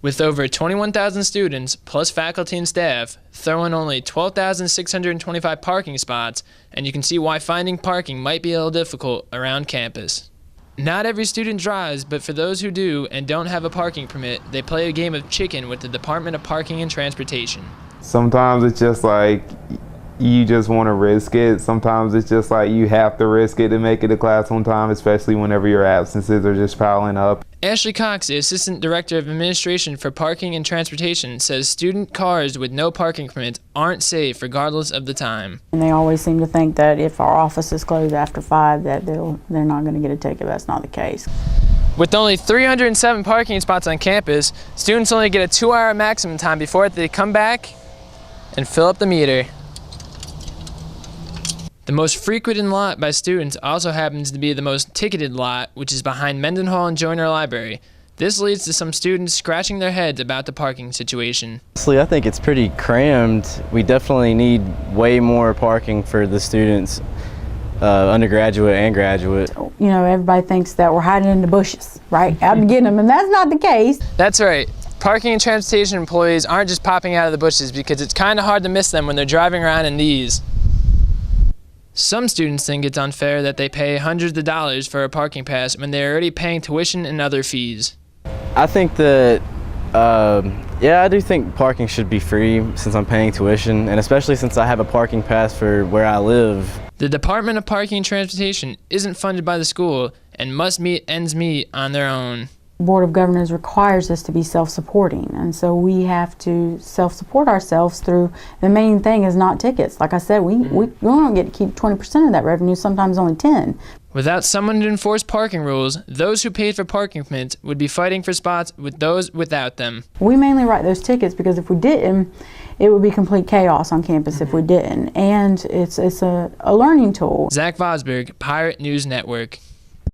With over 21,000 students, plus faculty and staff, throw in only 12,625 parking spots, and you can see why finding parking might be a little difficult around campus. Not every student drives, but for those who do and don't have a parking permit, they play a game of chicken with the Department of Parking and Transportation. Sometimes it's just like you just want to risk it. Sometimes it's just like you have to risk it to make it to class on time, especially whenever your absences are just piling up. Ashley Cox, the Assistant Director of Administration for Parking and Transportation, says student cars with no parking permits aren't safe regardless of the time. And they always seem to think that if our office is closed after 5 that they're not going to get a ticket. That's not the case. With only 307 parking spots on campus, students only get a 2-hour maximum time before they come back and fill up the meter. The most frequented lot by students also happens to be the most ticketed lot, which is behind Mendenhall and Joyner Library. This leads to some students scratching their heads about the parking situation. Honestly, I think it's pretty crammed. We definitely need way more parking for the students, undergraduate and graduate. You know, everybody thinks that we're hiding in the bushes, right? Out to get them, and that's not the case. That's right. Parking and transportation employees aren't just popping out of the bushes because it's kind of hard to miss them when they're driving around in these. Some students think it's unfair that they pay hundreds of dollars for a parking pass when they're already paying tuition and other fees. I think that, yeah, I do think parking should be free since I'm paying tuition, and especially since I have a parking pass for where I live. The Department of Parking and Transportation isn't funded by the school and must meet ends meet on their own. The Board of Governors requires us to be self-supporting, and so we have to self-support ourselves through, the main thing is not tickets. Like I said, we don't get to keep 20% of that revenue, sometimes only 10. Without someone to enforce parking rules, those who paid for parking permits would be fighting for spots with those without them. We mainly write those tickets because if we didn't, it would be complete chaos on campus if we didn't, and it's a learning tool. Zach Vosberg, Pirate News Network.